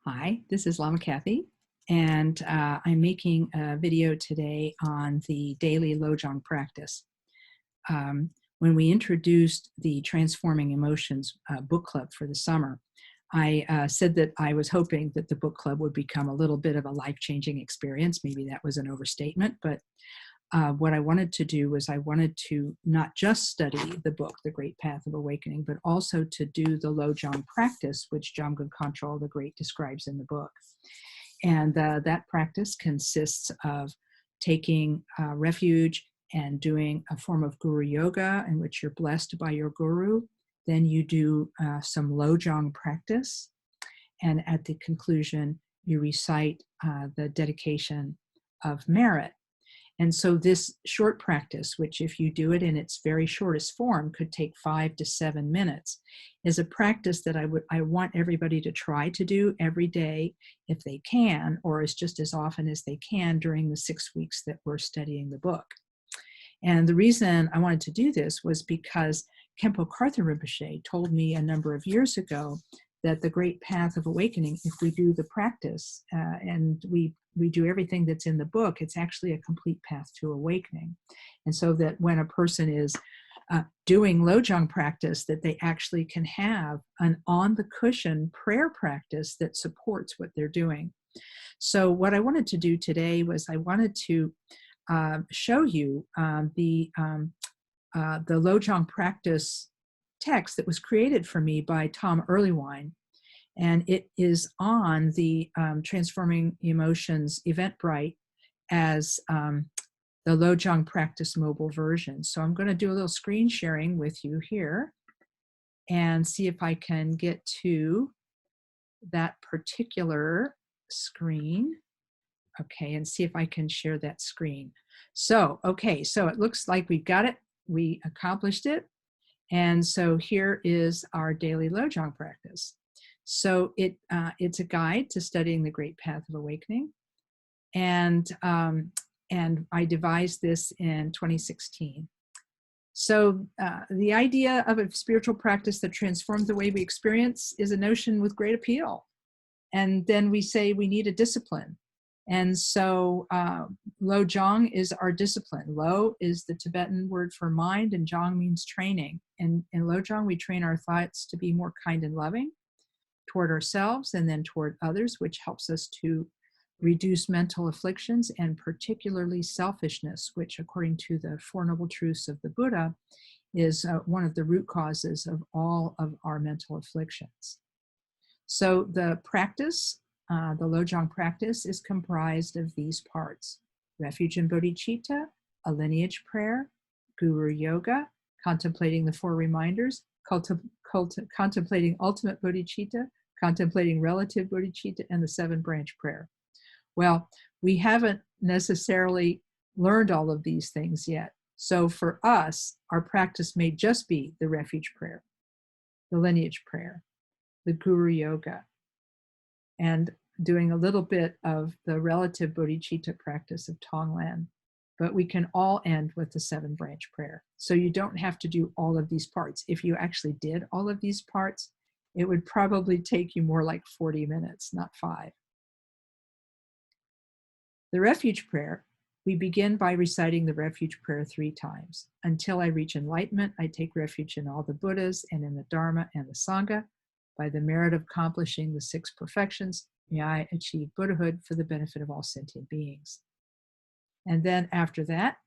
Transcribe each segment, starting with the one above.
Hi, this is Lama Kathy, and I'm making a video today on the Daily Lojong Practice. Um, when we introduced the Transforming Emotions book club for the summer, I said that I was hoping that the book club would become a little bit of a life-changing experience. Maybe that was an overstatement, but what I wanted to do was I wanted to not just study the book, The Great Path of Awakening, but also to do the Lojong practice, which Jamgon Kongtrul the Great describes in the book. And that practice consists of taking refuge and doing a form of guru yoga in which you're blessed by your guru. Then you do some Lojong practice. And at the conclusion, you recite the dedication of merit. And so this short practice, which if you do it in its very shortest form could take 5 to 7 minutes, is a practice that I want everybody to try to do every day if they can, or as just as often as they can during the 6 weeks that we're studying the book. And the reason I wanted to do this was because Khenpo Karthar Rinpoche told me a number of years ago that the Great Path of Awakening, if we do the practice and we do everything that's in the book, it's actually a complete path to awakening. And so that when a person is doing Lojong practice, that they actually can have an on-the-cushion prayer practice that supports what they're doing. So what I wanted to do today was I wanted to show you the Lojong practice text that was created for me by Tom Earlywine. And it is on the Transforming Emotions Eventbrite as the Lojong Practice mobile version. So I'm going to do a little screen sharing with you here and see if I can get to that particular screen. Okay, and see if I can share that screen. So, okay, so it looks like we got it. We accomplished it. And so here is our daily Lojong practice. So it's a guide to studying the Great Path of Awakening. And I devised this in 2016. So the idea of a spiritual practice that transforms the way we experience is a notion with great appeal. And then we say we need a discipline. And so Lojong is our discipline. Lo is the Tibetan word for mind, and Jong means training. And in Lojong, we train our thoughts to be more kind and loving toward ourselves and then toward others, which helps us to reduce mental afflictions and particularly selfishness, which according to the Four Noble Truths of the Buddha is one of the root causes of all of our mental afflictions. So the practice, the Lojong practice, is comprised of these parts: refuge and bodhicitta, a lineage prayer, guru yoga, contemplating the four reminders, contemplating ultimate bodhicitta, contemplating relative bodhicitta, and the 7-branch prayer. Well, we haven't necessarily learned all of these things yet. So for us, our practice may just be the refuge prayer, the lineage prayer, the guru yoga, and doing a little bit of the relative bodhicitta practice of Tonglen. But we can all end with the 7-branch prayer. So you don't have to do all of these parts. If you actually did all of these parts, it would probably take you more like 40 minutes, not 5. The refuge prayer, we begin by reciting the refuge prayer 3 times. Until I reach enlightenment, I take refuge in all the Buddhas and in the Dharma and the Sangha. By the merit of accomplishing the 6 perfections, may I achieve Buddhahood for the benefit of all sentient beings. And then after that,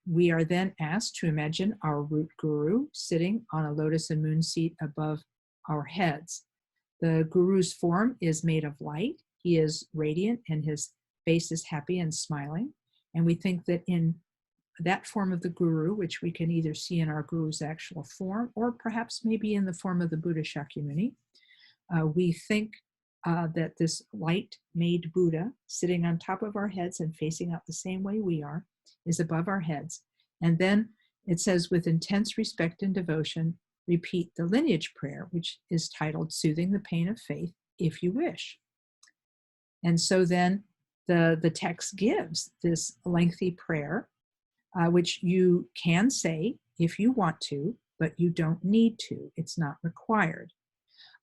we are then asked to imagine our root guru sitting on a lotus and moon seat above our heads. The guru's form is made of light. He is radiant and his face is happy and smiling. And we think that in that form of the guru, which we can either see in our guru's actual form or perhaps maybe in the form of the Buddha Shakyamuni, we think that this light-made Buddha sitting on top of our heads and facing out the same way we are is above our heads. And then it says, with intense respect and devotion, repeat the lineage prayer, which is titled Soothing the Pain of Faith, if you wish. And so then the text gives this lengthy prayer, which you can say if you want to, but you don't need to. It's not required.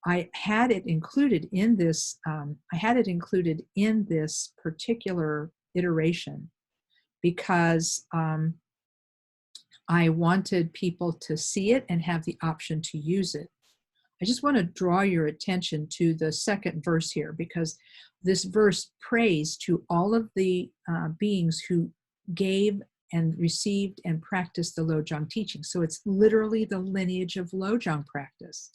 I had it included in this. I had it included in this particular iteration because I wanted people to see it and have the option to use it. I just want to draw your attention to the second verse here, because this verse prays to all of the beings who gave and received and practiced the Lojong teaching. So it's literally the lineage of Lojong practice.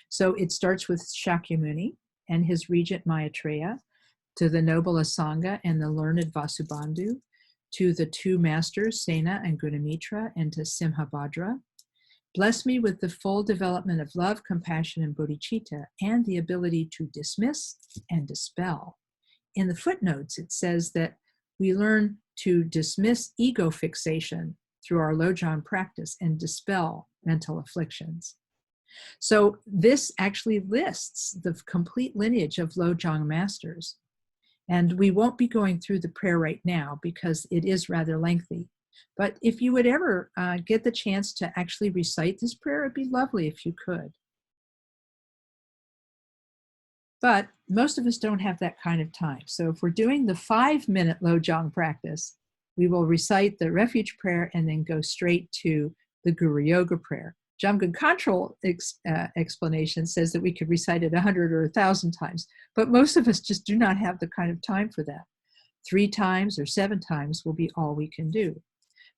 So it starts with Shakyamuni and his regent Maitreya, to the noble Asanga and the learned Vasubandhu, to the two masters, Sena and Gunamitra, and to Simhabhadra. Bless me with the full development of love, compassion, and bodhicitta, and the ability to dismiss and dispel. In the footnotes, it says that we learn to dismiss ego fixation through our Lojong practice and dispel mental afflictions. So this actually lists the complete lineage of Lojong masters. And we won't be going through the prayer right now because it is rather lengthy. But if you would ever get the chance to actually recite this prayer, it'd be lovely if you could. But most of us don't have that kind of time. So if we're doing the 5-minute Lojong practice, we will recite the Refuge Prayer and then go straight to the Guru Yoga prayer. Jamgon Kongtrul explanation says that we could recite it 100 or 1,000 times, but most of us just do not have the kind of time for that. 3 times or 7 times will be all we can do.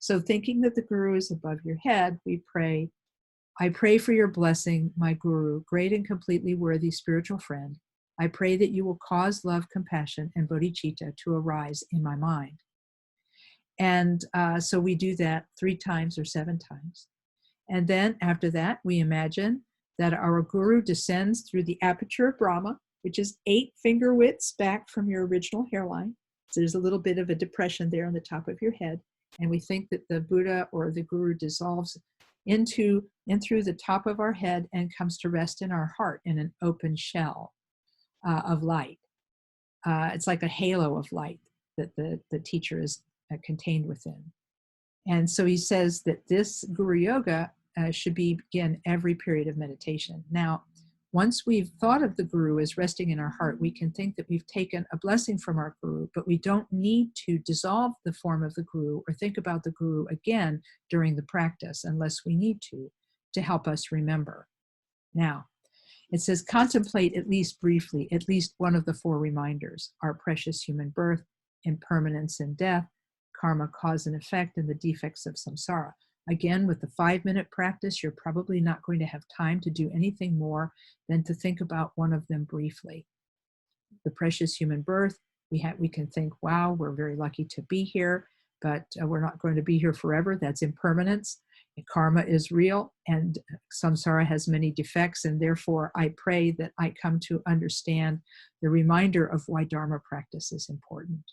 So thinking that the Guru is above your head, we pray, I pray for your blessing, my Guru, great and completely worthy spiritual friend. I pray that you will cause love, compassion, and bodhicitta to arise in my mind. And so we do that 3 times or 7 times. And then after that, we imagine that our Guru descends through the aperture of Brahma, which is 8 finger widths back from your original hairline. So there's a little bit of a depression there on the top of your head. And we think that the Buddha or the Guru dissolves in through the top of our head and comes to rest in our heart in an open shell of light. It's like a halo of light that the teacher is contained within. And so he says that this Guru Yoga should begin every period of meditation. Now, once we've thought of the Guru as resting in our heart, we can think that we've taken a blessing from our Guru, but we don't need to dissolve the form of the Guru or think about the Guru again during the practice unless we need to help us remember. Now, it says, contemplate at least briefly, at least one of the 4 reminders, our precious human birth, impermanence and death, karma, cause and effect, and the defects of samsara. Again, with the 5-minute practice, you're probably not going to have time to do anything more than to think about one of them briefly. The precious human birth, we can think, wow, we're very lucky to be here, but we're not going to be here forever. That's impermanence. And karma is real, and samsara has many defects, and therefore I pray that I come to understand the reminder of why Dharma practice is important.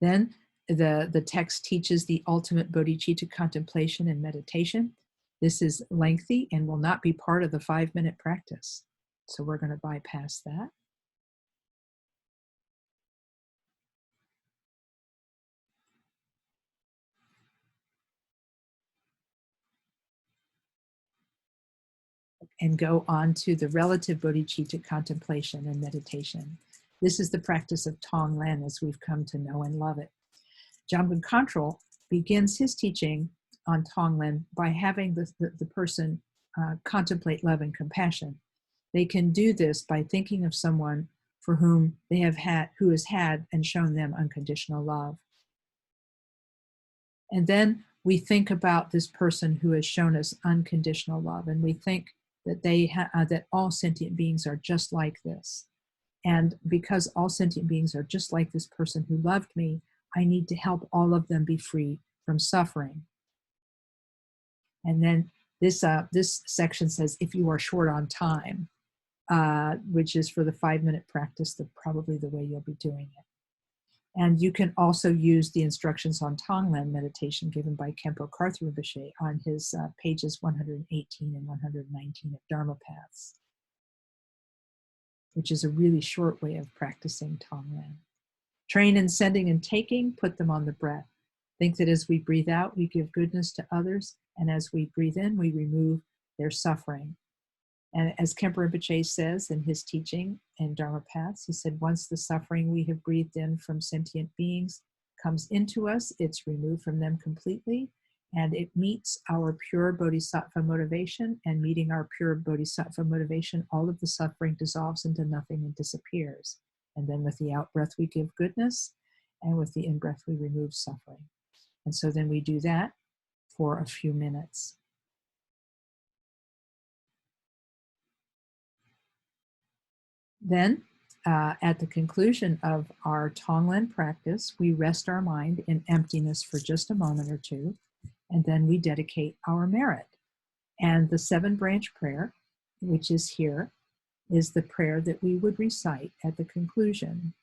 Then the text teaches the ultimate bodhicitta contemplation and meditation. This is lengthy and will not be part of the 5-minute practice. So we're going to bypass that. And go on to the relative bodhicitta contemplation and meditation. This is the practice of Tonglen as we've come to know and love it. Jamgon Kongtrul begins his teaching on Tonglen by having the person contemplate love and compassion. They can do this by thinking of someone for whom who has had and shown them unconditional love. And then we think about this person who has shown us unconditional love, and we think that that all sentient beings are just like this. And because all sentient beings are just like this person who loved me, I need to help all of them be free from suffering. And then this section says, if you are short on time, which is for the 5-minute practice, probably the way you'll be doing it. And you can also use the instructions on Tonglen meditation given by Khenpo Karthru Rinpoche on his pages 118 and 119 of Dharma Paths, which is a really short way of practicing Tonglen. Train in sending and taking, put them on the breath. Think that as we breathe out, we give goodness to others, and as we breathe in, we remove their suffering. And as Khenpo Rinpoche says in his teaching in Dharma Paths, he said, once the suffering we have breathed in from sentient beings comes into us, it's removed from them completely, and it meets our pure bodhisattva motivation, and meeting our pure bodhisattva motivation, all of the suffering dissolves into nothing and disappears. And then with the out-breath, we give goodness, and with the in-breath, we remove suffering. And so then we do that for a few minutes. Then, at the conclusion of our Tonglen practice, we rest our mind in emptiness for just a moment or two, and then we dedicate our merit. And the 7-branch prayer, which is here, is the prayer that we would recite at the conclusion.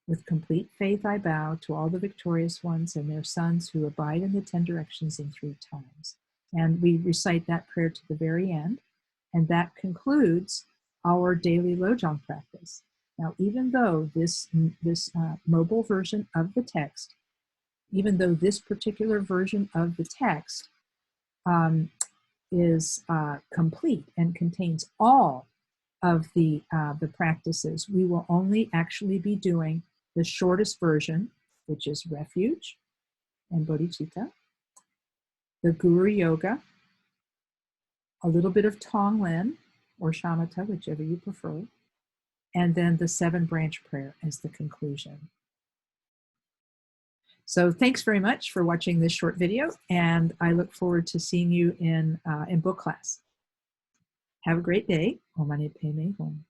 With complete faith I bow to all the victorious ones and their sons who abide in the 10 directions in 3 times. And we recite that prayer to the very end, and that concludes our daily Lojong practice. Now, even though this mobile version of the text, even though this particular version of the text is complete and contains all of the practices, we will only actually be doing the shortest version, which is Refuge and Bodhicitta, the Guru Yoga, a little bit of Tonglen or Shamatha, whichever you prefer, and then the 7-branch prayer as the conclusion. So thanks very much for watching this short video, and I look forward to seeing you in book class. Have a great day. Om Mani Padme Hum.